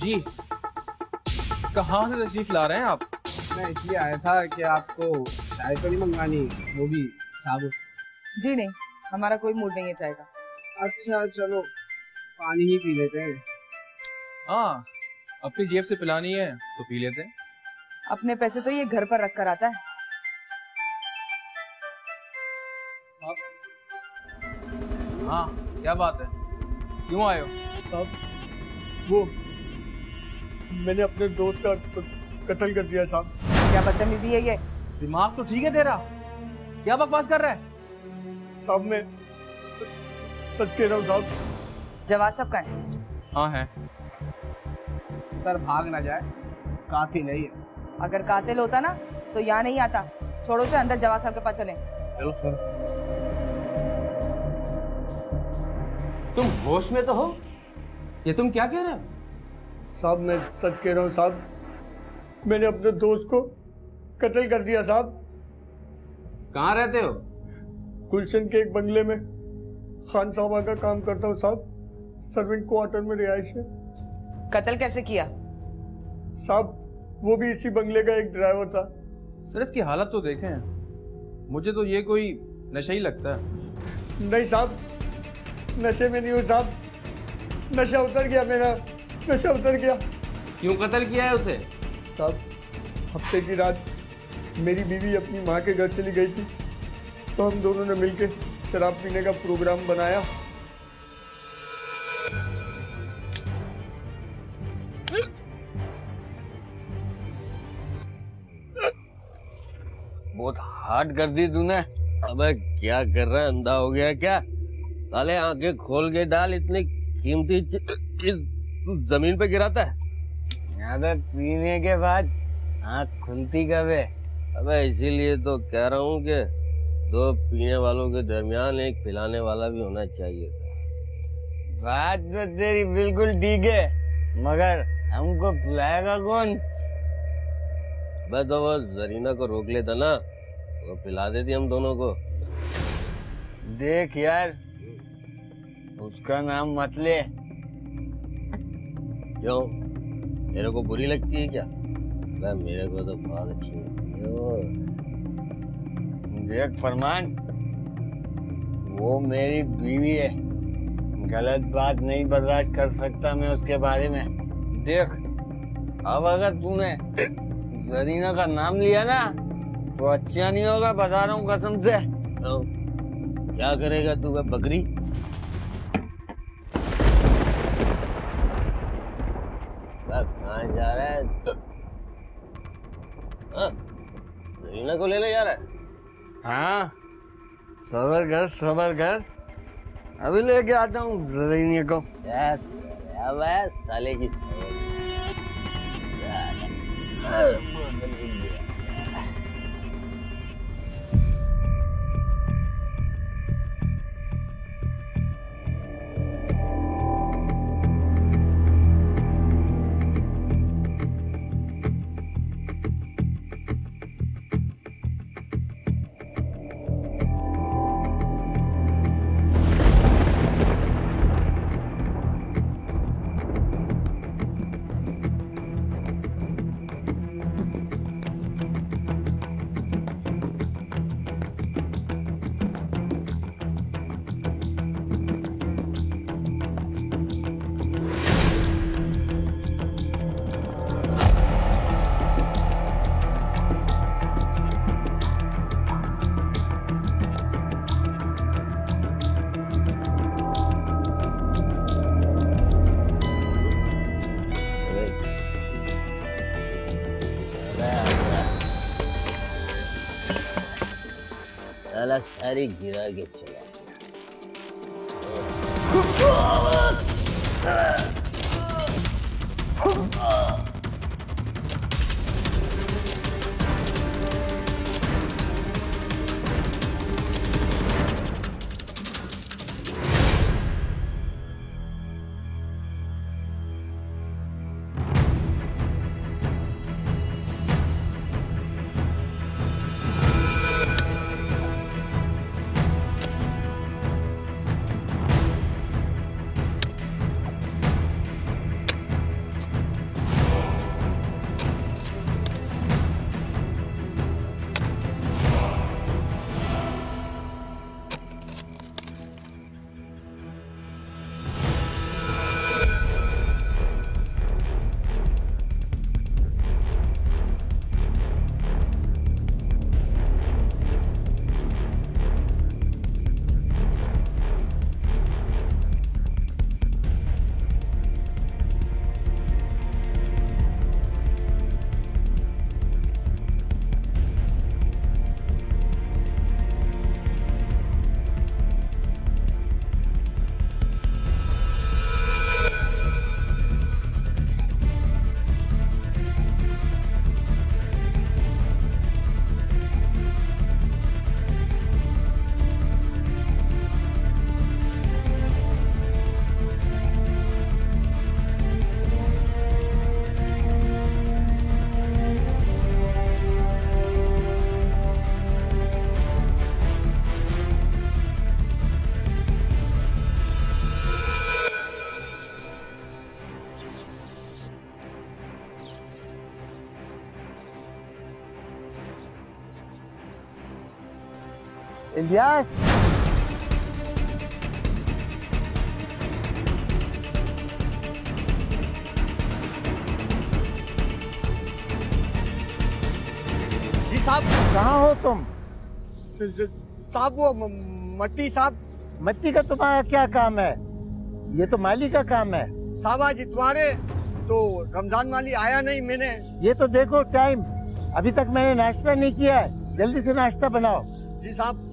जी, कहाँ से तशरीफ ला रहे हैं आप? मैं इसलिए आया था कि आपको चाय तो नहीं मंगवानी, वो भी साबुत। जी नहीं, हमारा कोई मूड नहीं है चाय का। अच्छा चलो पानी ही पी लेते हैं। हाँ, अपनी जेब से पिलानी है तो पी लेते हैं। अपने पैसे तो ये घर पर रख कर आता है। हाँ, क्या बात है, क्यों आए हो? साहब, वो मैंने अपने दोस्त का कत्ल कर दिया साहब। क्या बदतमीजी है ये? दिमाग तो ठीक है तेरा, क्या बकवास कर रहा है? साहब मैं सच कह रहा हूँ साहब। जवाब सबका है। हाँ है। सर भाग ना जाए, कातिल नहीं है। अगर कातिल होता ना तो यहाँ नहीं आता। छोड़ो से अंदर जवाब साहब के पास चले। चलो सर। तुम होश में तो हो? ये तुम क्या कह रहे हो? साहब मैं सच कह रहा हूँ साहब, मैंने अपने दोस्त को कत्ल कर दिया साहब। कहाँ रहते हो? गुलशन के एक बंगले में खान साहबा का काम करता हूँ साहब, सर्वेंट क्वार्टर में रिहाइश है। कत्ल कैसे किया? साहब वो भी इसी बंगले का एक ड्राइवर था। सर इसकी हालत तो देखें, मुझे तो ये कोई नशा ही लगता है। नहीं साहब, नशे में नहीं हूँ साहब, नशा उतर गया मेरा, नशा उतर गया। क्यों कत्ल किया है उसे? साहब हफ्ते की रात मेरी बीवी अपनी माँ के घर चली गई थी, तो हम दोनों ने मिलकर शराब पीने का प्रोग्राम बनाया। बहुत हार्ड कर दी तूने। अबे क्या कर रहा है, अंधा हो गया क्या? साले आंखें खोल के डाल, इतनी कीमती चीज जमीन पे गिराता है। अबे पीने के बाद आँख खुलती कब है? अबे इसीलिए तो कह रहा हूँ कि दो पीने वालों के दरमियान एक पिलाने वाला भी होना चाहिए। बात तो तेरी बिल्कुल ठीक है, मगर हमको पिलाएगा कौन? मैं तो वो जरीना को रोक लेता ना, वो पिला देती हम दोनों को। देख यार, उसका नाम मत ले। क्यों, मेरे को बुरी लगती है क्या? वह मेरे को तो बहुत अच्छी लगती है वो। देख फरमान, वो मेरी बीवी है, गलत बात नहीं बर्दाश्त कर सकता मैं उसके बारे में। देख अब अगर तूने जरीना का नाम लिया ना तो अच्छा नहीं होगा, बता रहा हूँ कसम से। क्यों? क्या करेगा तू? वह बकरी कहाँ जा रहा है? जरीना को लेने जा रहा है? हाँ सबर कर, अभी लेके आता हूँ जरीने को। साले की साला सारी गिरा के चला इलियास, जी साहब। कहाँ हो तुम? साहब वो मट्टी साहब। मट्टी का तुम्हारा क्या काम है? ये तो माली का काम है। साहब आज इतवार है तो रमजान माली आया नहीं। मैंने ये तो देखो टाइम, अभी तक मैंने नाश्ता नहीं किया है, जल्दी से नाश्ता बनाओ। जी साहब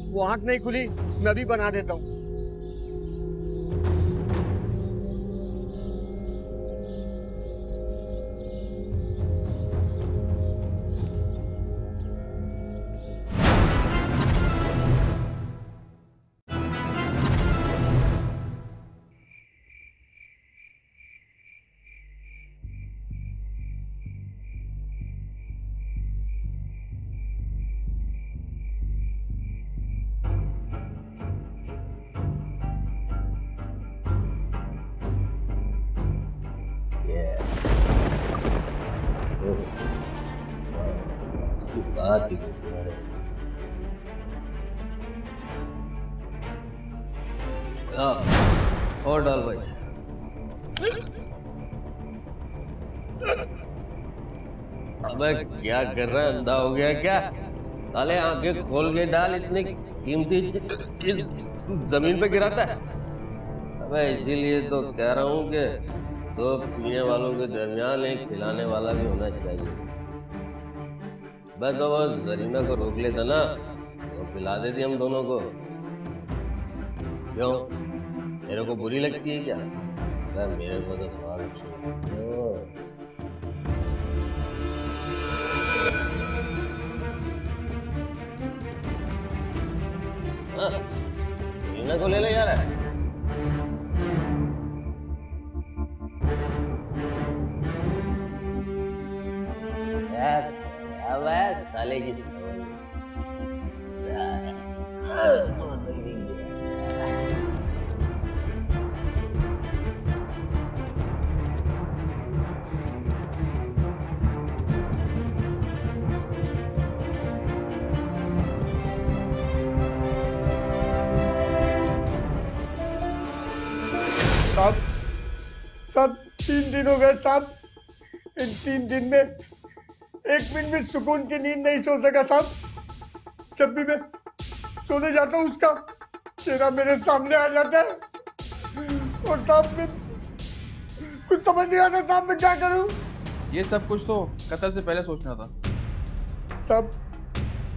वो आँख नहीं खुली, मैं अभी बना देता हूँ। बात ही और डाल भाई। अबे क्या कर रहा है, अंधा हो गया क्या? साले आंखें खोल के डाल, इतनी कीमती चीज जमीन पे गिराता है। अबे इसीलिए तो कह रहा हूँ कि दो पीने वालों के दरमियान एक खिलाने वाला भी होना चाहिए। बस तो वो जरीना को रोक लेता ना तो पिला देती हम दोनों को। क्यों, मेरे को बुरी लगती है क्या? मेरे को तो बहुत अच्छी लगती है। जरीना को ले ले यार। अब साले की साहब 3 दिन हो गए साहब। इन 3 दिन में एक मिनट भी सुकून की नींद नहीं सो सका साहब। जब भी मैं सोने जाता हूँ उसका चेहरा मेरे सामने आ जाता है और साहब में कुछ समझ नहीं आता साहब मैं क्या करूँ। ये सब कुछ तो कत्ल से पहले सोचना था साहब।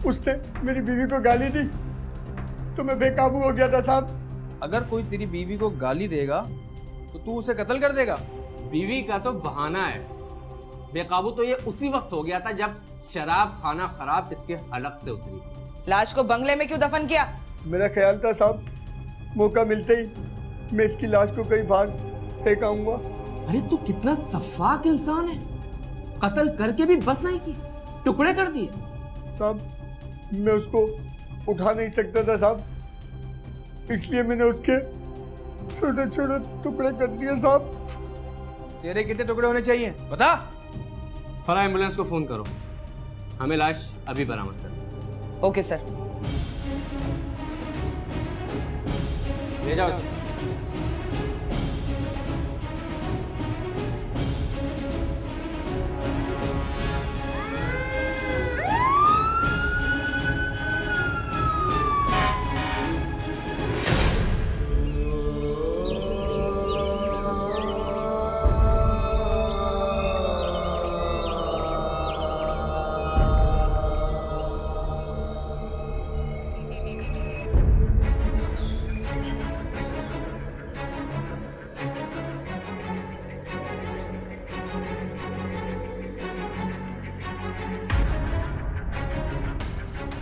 उसने मेरी बीवी को गाली दी तो मैं बेकाबू हो गया था साहब। अगर कोई तेरी बीवी को गाली देगा तो तू उसे कत्ल कर देगा? बीवी का तो बहाना है, बेकाबू तो ये उसी वक्त हो गया था जब शराब खाना खराब इसके हलक से उतरी। लाश को बंगले में क्यों दफन किया? मेरा ख्याल था साहब मौका मिलते ही मैं इसकी लाश को कहीं बाहर फेंक आऊंगा। अरे तू कितना सफाक इंसान है, कत्ल करके भी बस नहीं की, टुकड़े कर दिए। साहब मैं उसको उठा नहीं सकता था साहब, इसलिए मैंने उसके छोटे छोटे टुकड़े कर दिए साहब। तेरे कितने टुकड़े होने चाहिए बता? फौरन एम्बुलेंस को फोन करो, हमें लाश अभी बरामद कर। Okay sir. ले जाओ सर।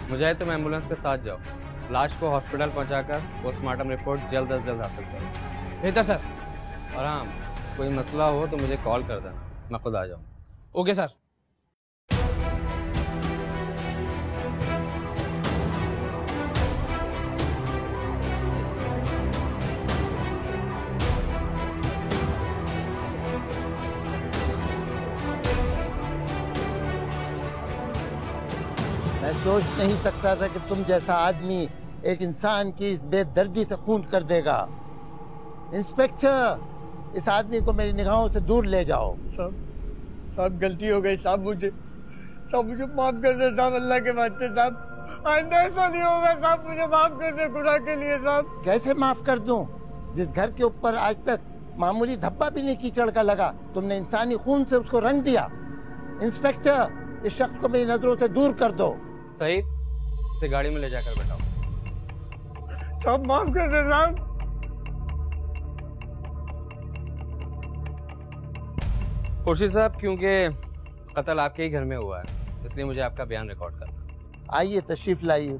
मुझे तुम एम्बुलेंस के साथ जाओ, लाश को हॉस्पिटल पहुंचाकर पोस्टमार्टम रिपोर्ट जल्द अज जल्द हासिल करो। बेहतर सर। और हाँ, कोई मसला हो तो मुझे कॉल कर देना, मैं खुद आ जाऊँ। Okay sir. सोच नहीं सकता था कि तुम जैसा आदमी एक इंसान की इस बेदर्दी से खून कर देगा। इंस्पेक्टर, इस आदमी को मेरी निगाहों से दूर ले जाओ। साहब गलती हो गई साहब, मुझे माफ कर दे साहब, अल्लाह के वास्ते साहब, आइंदा ऐसा नहीं होगा साहब, मुझे माफ कर दे खुदा के लिए साहब। कैसे माफ कर दूं? जिस घर के ऊपर आज तक मामूली धब्बा भी नहीं कीचड़ का लगा, तुमने इंसानी खून से उसको रंग दिया। इंस्पेक्टर, इस शख्स को मेरी नजरों से दूर कर दो। सही, इसे गाड़ी में ले जाकर बैठाओ। साहब माफ कर दे साहब। खुर्शीद साहब, क्योंकि कत्ल आपके ही घर में हुआ है, इसलिए मुझे आपका बयान रिकॉर्ड करना। आइए, तशरीफ लाइए।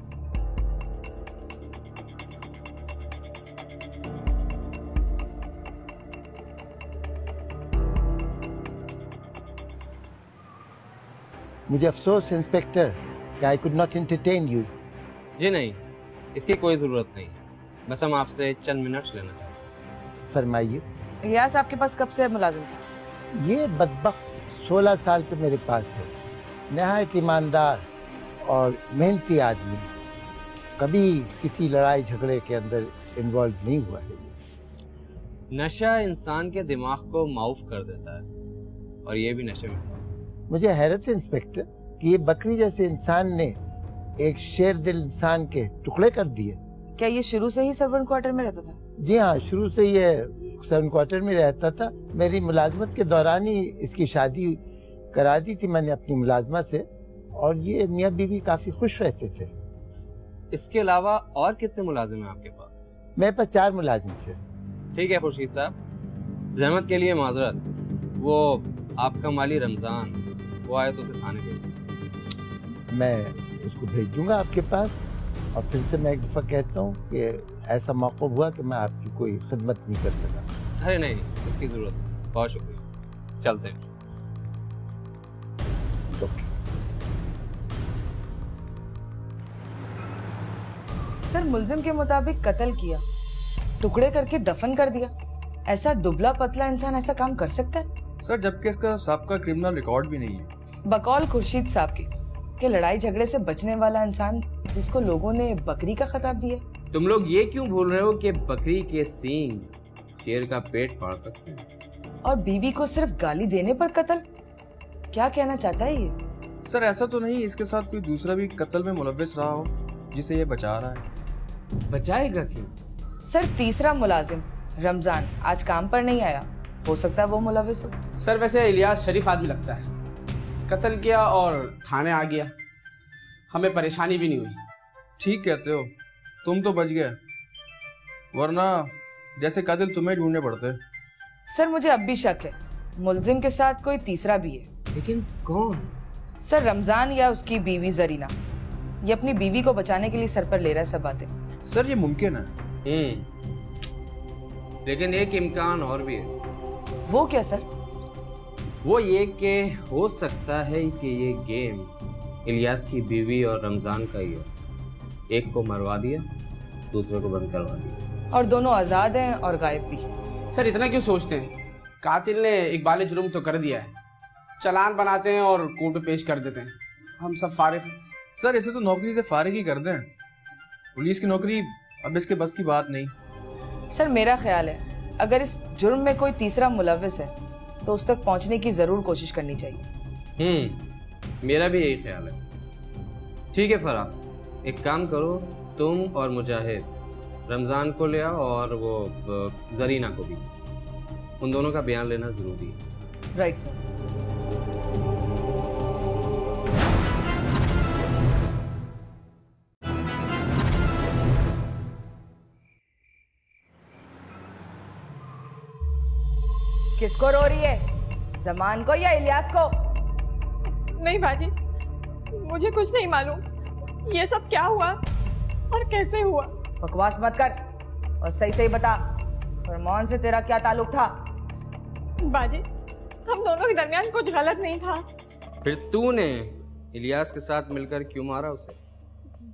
मुझे अफसोस इंस्पेक्टर कि I could not entertain you. जी नहीं, इसकी कोई जरूरत नहीं, बस हम आपसे चंद मिनट्स लेना चाहते हैं। फरमाइए। इलियास आपके पास कब से मुलाजिम था? ये बदबख्त 16 साल से मेरे पास है। नहायत ईमानदार और मेहनती आदमी, कभी किसी लड़ाई झगड़े के अंदर इन्वॉल्व नहीं हुआ है। नशा इंसान के दिमाग को माउफ कर देता है, और ये भी नशे में। मुझे हैरत है इंस्पेक्टर कि ये बकरी जैसे इंसान ने एक शेर दिल इंसान के टुकड़े कर दिए। क्या ये शुरू से ही सर्वेंट क्वार्टर में रहता था? जी हाँ, शुरू से ये सर्वेंट क्वार्टर में रहता था। मेरी मुलाजमत के दौरान ही इसकी शादी करा दी थी मैंने अपनी मुलाजमा से, और ये मियाँ बीवी काफी खुश रहते थे। इसके अलावा और कितने मुलाजिम हैं आपके पास? मेरे पास 4 मुलाजिम थे। ठीक है खुर्शीद साहब, जहमत के लिए माजरत। वो आपका माली रमजान, वो आए तो उसे थाने भेज। मैं उसको भेज दूंगा आपके पास, और फिर से मैं एक दफा कहता हूँ कि ऐसा मौका हुआ कि मैं आपकी कोई खिदमत नहीं कर सका। अरे नहीं, इसकी जरूरत नहीं। बहुत शुक्रिया, चलते हैं। ओके। सर, मुल्जिम के मुताबिक कत्ल किया, टुकड़े करके दफन कर दिया। ऐसा दुबला पतला इंसान ऐसा काम कर सकता है? सर, जबकि इसका सबका क्रिमिनल रिकॉर्ड भी नहीं है। बकौल खुर्शीद साहब के लड़ाई झगड़े से बचने वाला इंसान जिसको लोगों ने बकरी का खिताब दिया। तुम लोग ये क्यों भूल रहे हो कि बकरी के सींग शेर का पेट फाड़ सकते हैं? और बीवी को सिर्फ गाली देने पर कत्ल? क्या कहना चाहता है ये? सर, ऐसा तो नहीं इसके साथ कोई दूसरा भी कत्ल में मुलव्विस रहा हो जिसे ये बचा रहा है? बचाएगा क्यों? सर, तीसरा मुलाजिम रमजान आज काम पर नहीं आया, हो सकता है वो मुलव्विस हो। सर, वैसे इलियास शरीफ आदमी लगता है, कत्ल किया और थाने आ गया, हमें परेशानी भी नहीं हुई। ठीक कहते हो, तुम तो बच गए, वरना जैसे कातिल तुम्हें ढूंढने पड़ते। सर, मुझे अब भी शक है मुल्जिम के साथ कोई तीसरा भी है। लेकिन कौन? सर, रमजान या उसकी बीवी जरीना। ये अपनी बीवी को बचाने के लिए सर पर ले रहा है सब बातें। सर, ये मुमकिन है। लेकिन एक इम्कान और भी है। वो क्या सर? वो ये कि हो सकता है कि ये गेम इलियास की बीवी और रमजान का ही हो। एक को मरवा दिया, दूसरे को बंद करवा दिया, और दोनों आजाद हैं और गायब भी। सर, इतना क्यों सोचते हैं? कातिल ने इकबाल जुर्म तो कर दिया है, चालान बनाते हैं और कोर्ट में पेश कर देते हैं, हम सब फारिग हैं। सर, इसे तो नौकरी से फारिग ही कर दें। पुलिस की नौकरी अब इसके बस की बात नहीं। सर, मेरा ख्याल है अगर इस जुर्म में कोई तीसरा मुलव्विस है तो उस तक पहुंचने की जरूर कोशिश करनी चाहिए। मेरा भी यही ख्याल है। ठीक है फराह, एक काम करो, तुम और मुजाहिद रमजान को ले आओ और वो जरीना को भी। उन दोनों का बयान लेना जरूरी है। Right sir. किसको रो रही है, जमान को या इलियास को? नहीं बाजी, मुझे कुछ नहीं मालूम ये सब क्या हुआ और कैसे हुआ। बकवास मत कर और सही सही बता, फरमान से तेरा क्या ताल्लुक था? बाजी, हम दोनों के दरमियान कुछ गलत नहीं था। फिर तूने इलियास के साथ मिलकर क्यों मारा उसे?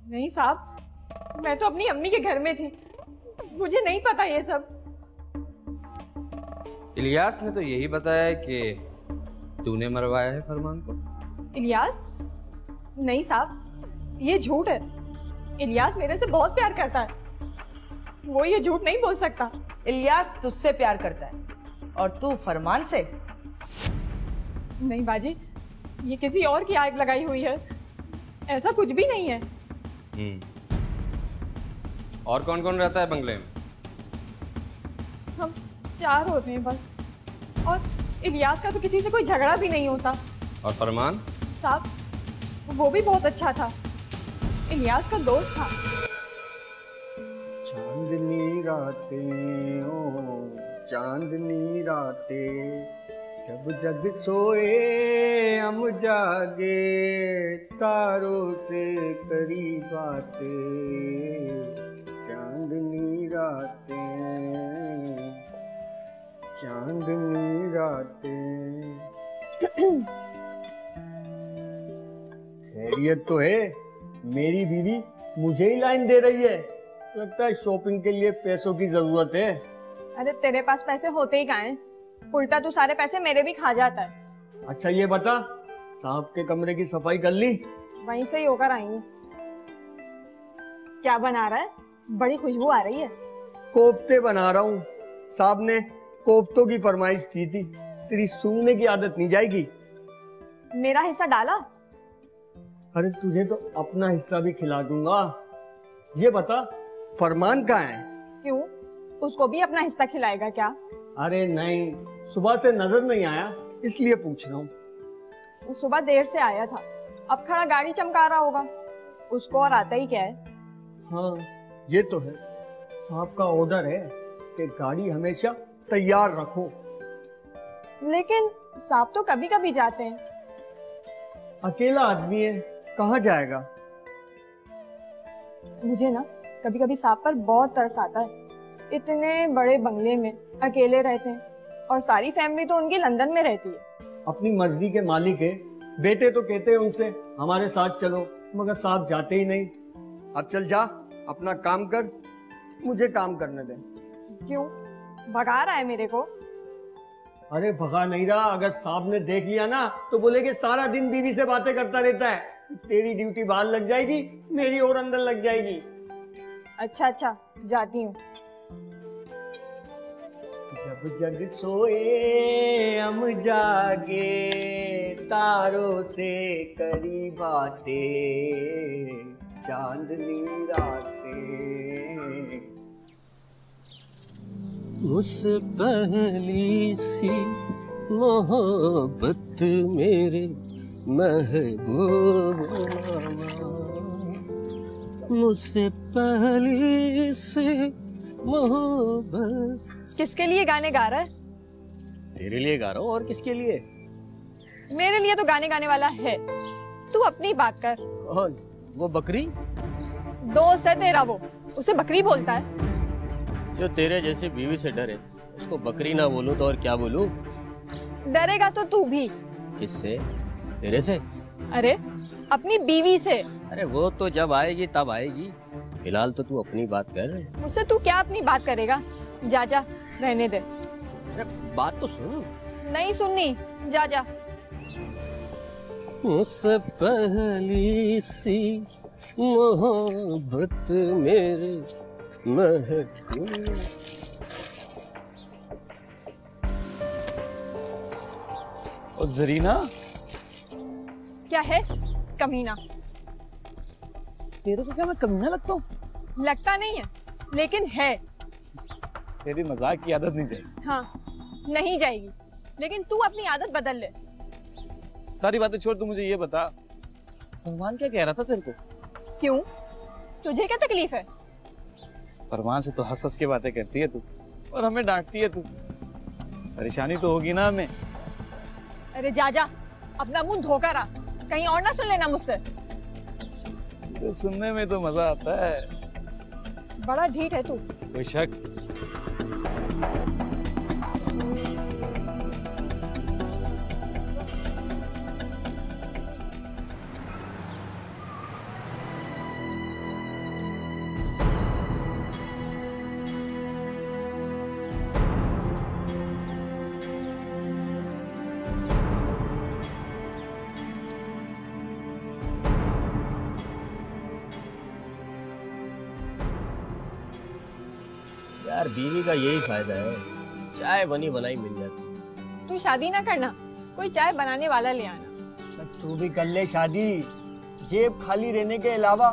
नहीं साहब, मैं तो अपनी अम्मी के घर में थी, मुझे नहीं पता ये सब। इलियास ने तो यही बताया कि तूने मरवाया है फरमान को। इलियास? नहीं साहब, ये झूठ है। इलियास मेरे से बहुत प्यार करता है, वो ये झूठ नहीं बोल सकता। इलियास तुझसे प्यार करता है और तू फरमान से। नहीं बाजी, ये किसी और की आग लगाई हुई है, ऐसा कुछ भी नहीं है। और कौन कौन रहता है बंगले में? हम 4 होते हैं बस, और इलियास का तो किसी से कोई झगड़ा भी नहीं होता। और फरमान? साहब, वो भी बहुत अच्छा था, इलियास का दोस्त था। चांदनी रातें ओ चांदनी रातें, जब जग सोए हम जागे, तारों से करी बातें। चांदनी रातें, चांदनी रातें। खैरियत तो है? मेरी बीवी मुझे ही लाइन दे रही है। लगता है शॉपिंग के लिए पैसों की जरूरत है। अरे तेरे पास पैसे होते ही कहाँ हैं? उल्टा तू सारे पैसे मेरे भी खा जाता है। अच्छा ये बता, साहब के कमरे की सफाई कर ली? वहीं से ही होकर आई हूँ। क्या बना रहा है? बड़ी खुशबू आ रही है। कोफ्ते बना रहा हूँ। साहब ने कोफ्तों की फरमाइश की थी। तेरी सूंघने की आदत नहीं जाएगी। मेरा हिस्सा डाला? अरे तुझे तो अपना हिस्सा भी खिला दूंगा। ये बता, फरमान कहाँ है? क्यों, उसको भी अपना हिस्सा खिलाएगा क्या? अरे नहीं, सुबह से नजर नहीं आया, इसलिए पूछ रहा हूँ। सुबह देर से आया था, अब खड़ा गाड़ी चमका रहा होगा। उसको और आता ही क्या है। हाँ ये तो है, साहब का ऑर्डर है कि गाड़ी हमेशा तैयार रखो। लेकिन साहब तो कभी कभी जाते हैं। अकेला आदमी है, कहाँ जाएगा? मुझे ना कभी कभी साहब पर बहुत तरस आता है। इतने बड़े बंगले में अकेले रहते हैं और सारी फैमिली तो उनकी लंदन में रहती है। अपनी मर्जी के मालिक है। बेटे तो कहते हैं उनसे हमारे साथ चलो, मगर साहब जाते ही नहीं। अब चल जा, अपना काम कर, मुझे काम करने दे। क्यों, भगा रहा है मेरे को? अरे भगा नहीं रहा, अगर साहब ने देख लिया ना तो बोलेगे सारा दिन बीवी से बातें करता रहता है। तेरी ड्यूटी बाहर लग जाएगी, मेरी और अंदर लग जाएगी। अच्छा अच्छा, जाती हूँ। जब जग सोए हम जागे, तारों से करी बातें। चांदनी रातें, मुझसे पहली सी मोहब्बत मेरे महबूब, मुझसे पहली सी मोहब्बत। किसके लिए गाने गा रहा है? तेरे लिए गा रहा हूँ, और किसके लिए? मेरे लिए तो गाने गाने वाला है। तू अपनी बात कर। कौन? वो बकरी? दोस्त है तेरा वो, उसे बकरी बोलता है। जो तेरे जैसी बीवी से डरे उसको बकरी ना बोलूं तो और क्या बोलूं? डरेगा तो तू भी। किससे? तेरे से? अरे अपनी बीवी से। अरे वो तो जब आएगी तब आएगी, फिलहाल तो तू अपनी बात कर। मुझसे तू क्या अपनी बात करेगा? जा जा, रहने दे। अरे बात तो सुन। नहीं सुननी, जा जा। मुझसे पहली सी मोहब्बत मेरे महबूब। और जरीना? क्या है? कमीना। तेरे को क्या मैं कमीना लगता हूँ? लगता नहीं है, लेकिन है। तेरी मजाक की आदत नहीं जाएगी। हाँ, नहीं जाएगी, लेकिन तू अपनी आदत बदल ले। सारी बातें छोड़, तू मुझे ये बता, फरमान क्या कह रहा था तेरे को? क्यों, तुझे क्या तकलीफ है? फरमान से तो हंस हंस के बातें करती है तू, और हमें डांटती है तू। परेशानी तो होगी ना हमें। अरे जा जा, अपना मुंह धोकर आ, कहीं और ना सुन लेना मुझसे। तो सुनने में तो मजा आता है। बड़ा ढीठ है तू। कोई शक? यार बीवी का यही फायदा है, चाय बनी बनाई मिल जाती। तू शादी ना करना, कोई चाय बनाने वाला ले आना। तू भी कर ले शादी, जेब खाली रहने के अलावा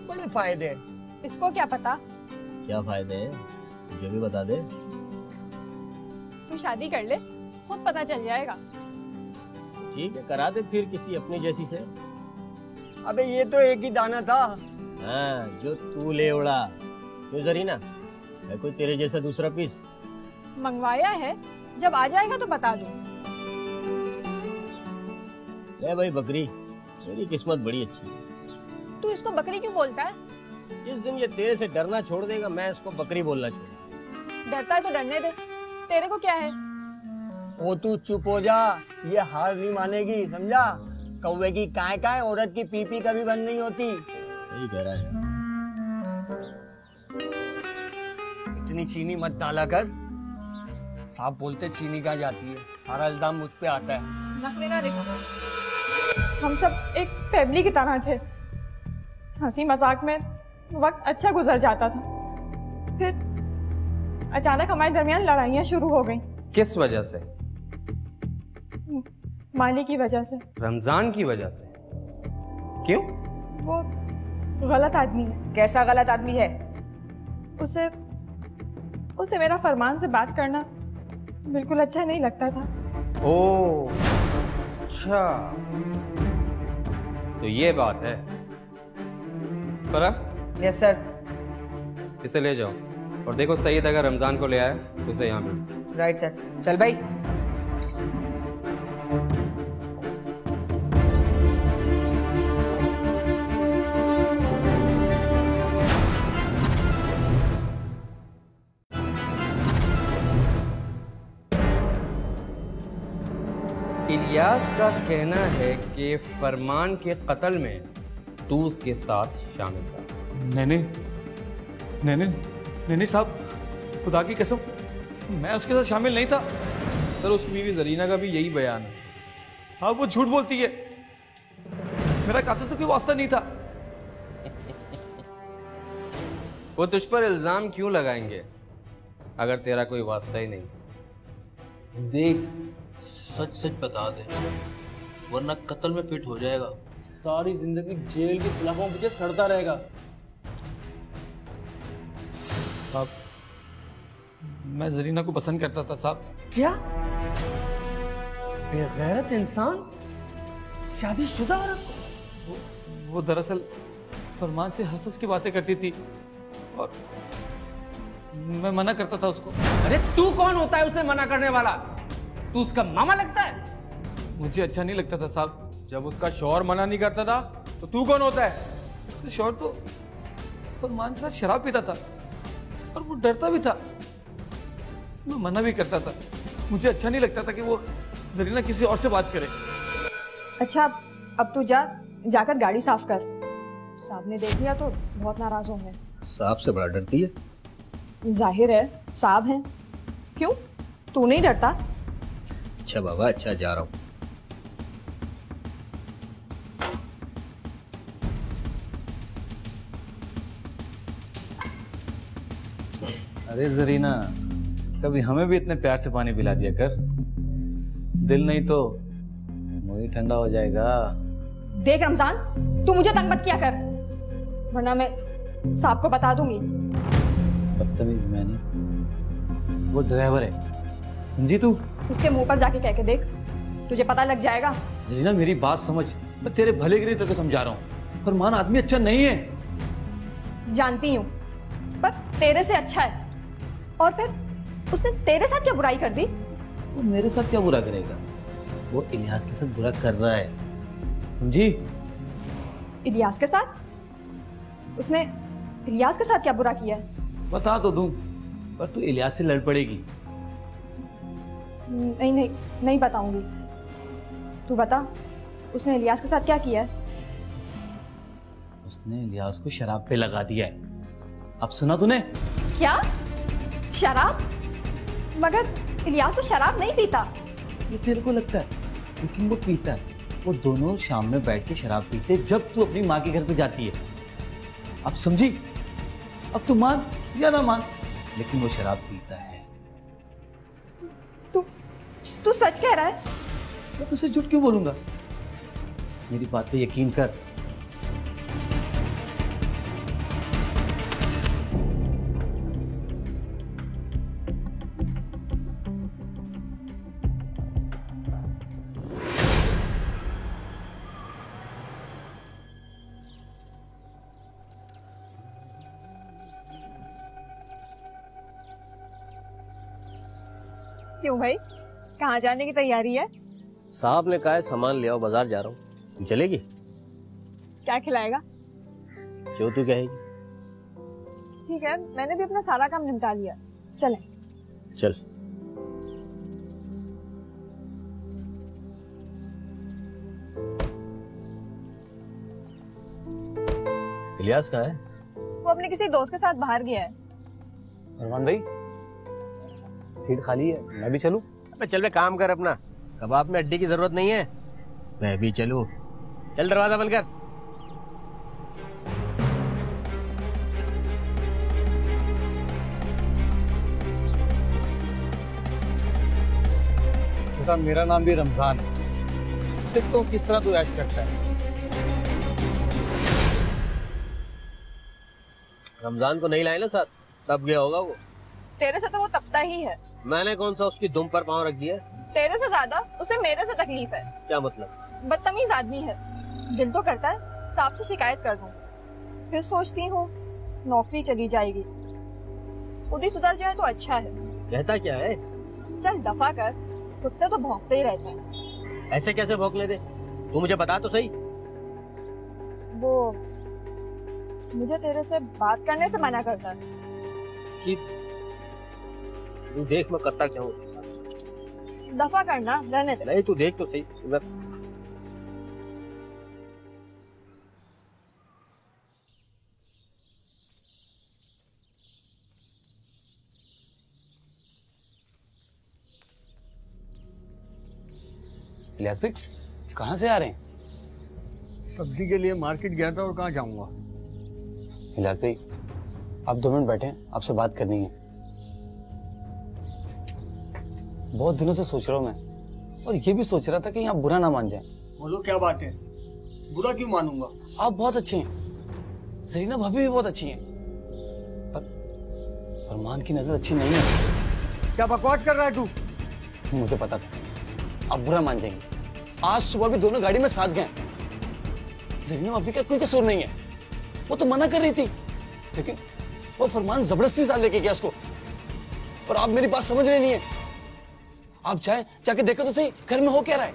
बड़े फायदे हैं। इसको क्या पता? क्या फायदे हैं मुझे भी बता दे। तू शादी कर ले, खुद पता चल जाएगा। ठीक है, करा दे फिर किसी अपनी जैसी से। अबे ये तो एक ही दाना था। हाँ, जो तू ले उड़ा। क्यों जरीना, है कोई तेरे जैसा दूसरा पीस? मंगवाया है, जब आ जाएगा तो बता दूं। ले भाई बकरी, मेरी किस्मत बड़ी अच्छी है। तू इसको बकरी क्यों बोलता है? जिस दिन ये तेरे से डरना छोड़ देगा, मैं इसको बकरी बोलना छोड़। डरता है तो डरने दे, तेरे को क्या है? ओ तू चुप हो जा, ये हार नहीं मानेगी, समझा? कौवे की काय काय, औरत की पी कभी बंद नहीं होती। सही कह रहा है। इतनी चीनी मत डाला कर। साहब बोलते चीनी कहाँ जाती है, सारा इल्जाम मुझ पे आता है। नखरे ना देखो। हम सब एक फैमिली की तरह थे, हंसी मजाक में वक्त अच्छा गुजर जाता था। फिर अचानक हमारे दरमियान लड़ाइयाँ शुरू हो गईं। किस वजह से? माली की वजह से। रमजान की वजह से? क्यों? वो गलत आदमी है। कैसा गलत आदमी है? उसे मेरा फरमान से बात करना बिल्कुल अच्छा नहीं लगता था। ओह, अच्छा, तो ये बात है। फरह? Yes sir. इसे ले जाओ और देखो सईद अगर रमजान को ले आए तो उसे यहाँ मिलो। Right sir. चल भाई। इलियास का कहना है कि फरमान के कत्ल में तू उसके साथ शामिल था। नहीं साहब, खुदा की कसम मैं उसके साथ शामिल नहीं था। सर उसकी बीवी जरीना का भी यही बयान है। साहब वो झूठ बोलती है, मेरा कातिल से कोई वास्ता नहीं था। वो तुझ पर इल्जाम क्यों लगाएंगे अगर तेरा कोई वास्ता ही नहीं? देख, सच सच बता दे वरना कत्ल में फिट हो जाएगा, सारी जिंदगी जेल के खिलाफों पीछे सड़ता रहेगा। साहब मैं जरीना को पसंद करता था साहब। क्या? बेगैरत इंसान शादीशुदा औरत? वो दरअसल फरमान से हंस की बातें करती थी और मैं मना करता था उसको। अरे तू कौन होता है उसे मना करने वाला? तू उसका मामा लगता है? मुझे अच्छा नहीं लगता था साहब। जब उसका शौहर मना नहीं करता था तो तू कौन होता है? उसका शौहर तो फरमान के साथ शराब पीता था और वो डरता भी था, मैं मना भी करता था। मुझे अच्छा नहीं लगता था कि वो जरीना किसी और से बात करे। अच्छा, अब तू जाकर गाड़ी साफ कर। साहब ने देख लिया तो बहुत नाराज होंगे। साहब से बड़ा डरती है? जाहिर है, साहब हैं। क्यों, तू नहीं डरता? अच्छा बाबा, अच्छा, जा रहा हूँ। अरे जरीना, कभी हमें भी इतने प्यार से पानी पिला दिया कर, दिल नहीं तो मुंह ही ठंडा हो जाएगा। देख रमजान, तू मुझे तंग मत किया कर, वरना मैं साहब को बता दूंगी। बदतमीज मैं नहीं, वो ड्राइवर है, समझी तू? उसके मुंह पर जाके कह के देख, तुझे पता लग जाएगा। जरीना मेरी बात समझ, मैं तेरे भले के लिए तेरे को समझा रहा हूँ। फरमान आदमी अच्छा नहीं है। जानती हूँ, पर तेरे से अच्छा है। और फिर उसने तेरे साथ क्या बुराई कर दी? वो मेरे साथ क्या बुरा करेगा? वो इलियास के साथ बुरा कर रहा है, समझी? इलियास के साथ? उसने इलियास के साथ क्या बुरा किया है? बता तो दूं, पर तू इलियास से लड़ पड़ेगी। नहीं बताऊंगी। तू बता, उसने इलियास के साथ क्या किया है? उसने इलियास को शराब पे लगा दिया है। अब सुना तूने? क्या? शराब? मगर इलियास तो शराब नहीं पीता। ये तेरे को लगता है, लेकिन वो पीता है। वो दोनों शाम में बैठ के शराब पीते जब तू अपनी माँ के घर पे जाती है। अब समझी? अब तू मान या ना मान, लेकिन वो शराब पीता है। तू सच कह रहा है? मैं तुझसे झूठ क्यों बोलूंगा? मेरी बात पे यकीन कर। क्यों भाई, कहाँ जाने की तैयारी है? साहब ने कहा है सामान ले आओ, बाजार जा रहा हूँ। तुम चलेगी? क्या खिलाएगा? जो तू कहेगी। ठीक है, मैंने भी अपना सारा काम निपटा लिया, चलें। चल। इलियास कहाँ है? वो अपने किसी दोस्त के साथ बाहर गया है। अरमान भाई, सीट खाली है, मैं भी चलूं? मैं चल, मैं काम कर अपना। कबाब में हड्डी की जरूरत नहीं है, मैं भी चलूं। चल दरवाजा बंद कर। बेटा मेरा नाम भी रमजान है। देखो तो किस तरह तू ऐश करता है। रमजान को नहीं लाए ना साथ, तब गया होगा वो। तेरे से तो वो तपता ही है। मैंने कौन सा उसकी दुम पर पांव रख दिया? तेरे से ज्यादा उसे मेरे से तकलीफ है। क्या मतलब? बदतमीज आदमी है। दिल तो करता है साहब से शिकायत कर दूं, फिर सोचती हूँ नौकरी चली जाएगी, खुद ही सुधर जाए तो अच्छा है। कहता क्या है? चल दफा कर, कुत्ते तो भौंकते ही रहते हैं। ऐसे कैसे भौंकने दे? तू मुझे बता तो सही। वो मुझे तेरे से बात करने से मना करता है। तू देख मैं करता क्या हूँ उसके साथ। दफा करना, रहने दे। नहीं तू देख तो सही। इलियास भाई कहाँ से आ रहे हैं? सब्जी के लिए मार्केट गया था और कहाँ जाऊंगा। इलियास भाई आप 2 मिनट बैठे, आपसे बात करनी है। बहुत दिनों से सोच रहा हूँ मैं, और ये भी सोच रहा था कि यहाँ बुरा ना मान जाए। बोलो क्या बात है? बुरा क्यों मानूंगा? आप बहुत अच्छे हैं, जरीना भाभी भी बहुत अच्छी हैं, पर अरमान की नजर अच्छी नहीं है। क्या बकवास कर रहा है तू? मुझे पता था आप बुरा मान जाएंगे। आज सुबह भी दोनों गाड़ी में साथ गए। जरीना भाभी का कोई कसूर नहीं है, वो तो मना कर रही थी, लेकिन वो फरमान जबरदस्ती साथ लेके गया उसको। और आप मेरी बात समझ रहे नहीं है। आप जाके देखो तो सही घर में हो क्या रहा है।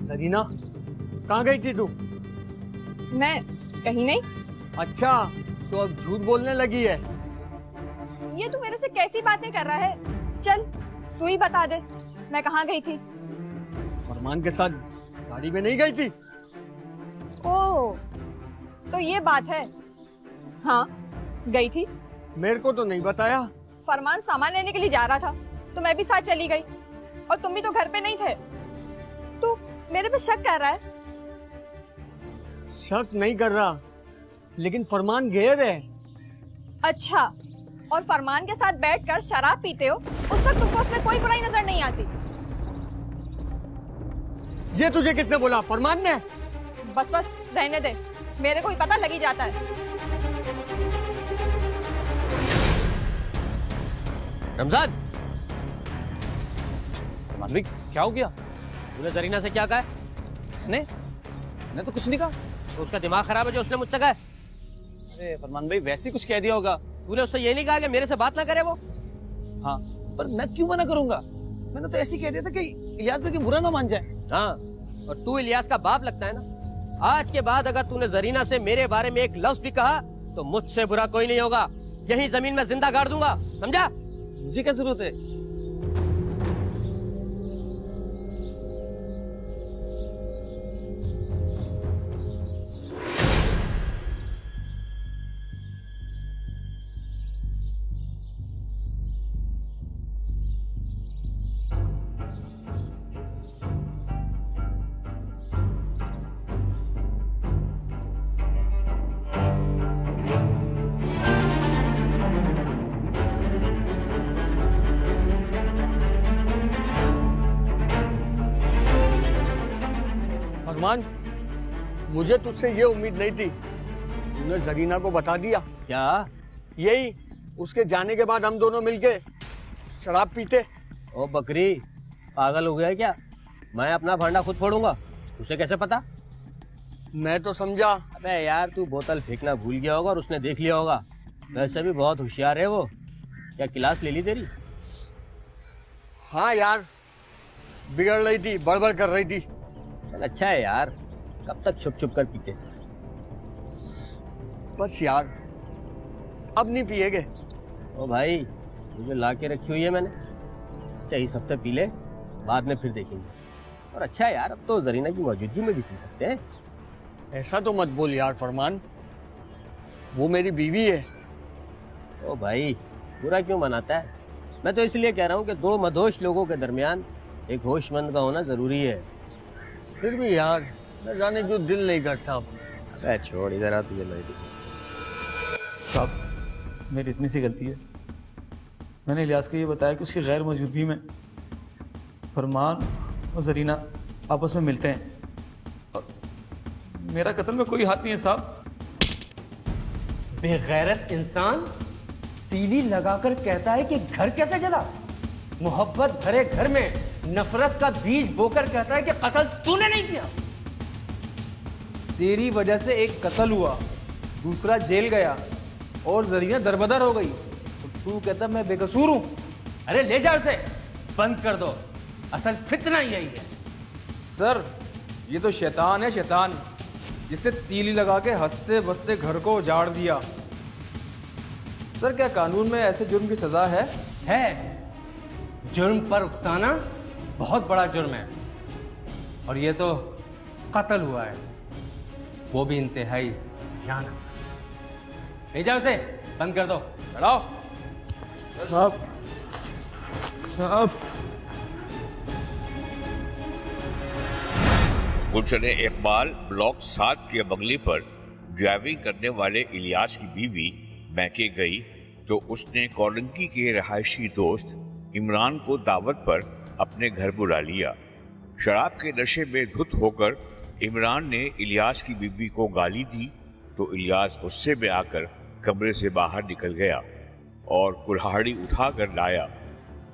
सरीना कहाँ गई थी तू? मैं कहीं नहीं। अच्छा तो अब झूठ बोलने लगी है। ये तू मेरे से कैसी बातें कर रहा है? चल तू ही बता दे मैं कहाँ गई थी। फरमान के साथ गाड़ी में नहीं गई थी? ओह तो ये बात है। हाँ गई थी। मेरे को तो नहीं बताया। फरमान सामान लेने के लिए जा रहा था तो मैं भी साथ चली गई, और तुम भी तो घर पे नहीं थे। तू मेरे पे शक कर रहा है? शक नहीं कर रहा, लेकिन फरमान गैर है। अच्छा, और फरमान के साथ बैठकर शराब पीते हो, उस वक्त तुमको उसमें कोई बुराई नजर नहीं आती? ये तुझे किसने बोला? फरमान ने? बस बस रहने दे, मेरे को ही पता लगी जाता है। रमजान, फरमान भाई क्या हो गया? तूने जरीना से क्या कहा है? मैंने तो कुछ नहीं कहा। तो उसका दिमाग खराब है जो उसने मुझसे कहा है? अरे फरमान भाई वैसे ही कुछ कह दिया होगा। तूने उससे ये नहीं कहा कि मेरे से बात ना करे वो? हाँ पर मैं क्यों मना करूंगा? मैंने तो ऐसे ही कह दिया था कि इलियास भाई की बुरा ना मान जाए। हाँ, और तू इलियास का बाप लगता है ना। आज के बाद अगर तूने जरीना से मेरे बारे में एक लफ्ज भी कहा तो मुझसे बुरा कोई नहीं होगा। यही जमीन में जिंदा गाड़ दूंगा, समझा? मुझे क्या जरूरत है? फरमान, मुझे तुझसे ये उम्मीद नहीं थी। तूने जरीना को बता दिया। क्या? यही, उसके जाने के बाद हम दोनों मिलके शराब पीते। ओ बकरी, पागल हो गया है क्या? मैं अपना भांडा खुद फोड़ूंगा, उसे कैसे पता? मैं तो समझा। अबे यार, तू बोतल फेंकना भूल गया होगा और उसने देख लिया होगा। वैसे भी बहुत होशियार है वो। क्या क्लास ले ली तेरी? हाँ यार, बिगड़ रही थी, बड़बड़ कर रही थी। चल अच्छा है यार, कब तक छुप छुप कर पीते? बस यार, अब नहीं पिएगे। ओ भाई, मुझे ला के रखी हुई है मैंने। अच्छा इस हफ्ते पी ले, बाद में फिर देखेंगे। और अच्छा है यार, अब तो जरीना की मौजूदगी में भी पी सकते हैं। ऐसा तो मत बोल यार फरमान, वो मेरी बीवी है। ओ भाई, बुरा क्यों मनाता है? मैं तो इसलिए कह रहा हूँ कि दो मदहोश लोगों के दरमियान एक होशमंद का होना जरूरी है। फिर भी यार, न जाने क्यों दिल नहीं करता। अबे छोड़, इधर आ, तुझे नहीं दिखा। साहब, मेरी इतनी सी गलती है, मैंने इलियास को ये बताया कि उसकी गैर मौजूदगी में फरमान और जरीना आपस में मिलते हैं, और मेरा कत्ल में कोई हाथ नहीं है साहब। बेगैरत इंसान तीली लगाकर कहता है कि घर कैसे जला। मोहब्बत भरे घर में नफरत का बीज बोकर कहता है कि कत्ल तूने नहीं किया। तेरी वजह से एक कत्ल हुआ, दूसरा जेल गया और जरीना दरबदर हो गई, तो तू कहता मैं बेकसूर हूं। अरे ले जा उसे, बंद कर दो, असल फितना यही है। सर, ये तो शैतान है, शैतान, जिसने तीली लगा के हंसते बसते घर को उजाड़ दिया। सर, क्या कानून में ऐसे जुर्म की सजा है? जुर्म पर उकसाना बहुत बड़ा जुर्म है, और ये तो कत्ल हुआ है, वो भी इंतहाई भयानक। ले जाओ उसे, बंद कर दो। बढ़ाओ साहब, साहब। गुलशन इकबाल ब्लॉक 7 के बंगले पर ड्राइविंग करने वाले इलियास की बीवी मैके गई तो उसने कोलंकी के रहायशी दोस्त इमरान को दावत पर अपने घर बुला लिया। शराब के नशे में धुत होकर इमरान ने इलियास की बीवी को गाली दी तो इलियास गुस्से में आकर कमरे से बाहर निकल गया और कुल्हाड़ी उठाकर लाया,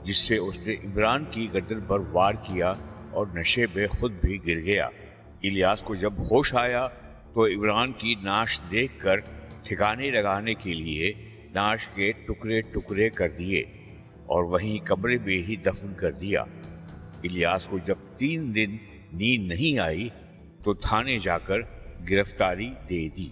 जिससे उसने इमरान की गर्दन पर वार किया और नशे में खुद भी गिर गया। इलियास को जब होश आया तो इमरान की नाश देखकर ठिकाने लगाने के लिए नाश के टुकड़े टुकड़े कर दिए और वहीं कमरे में ही दफन कर दिया। इलियास को जब 3 दिन नींद नहीं आई तो थाने जाकर गिरफ्तारी दे दी।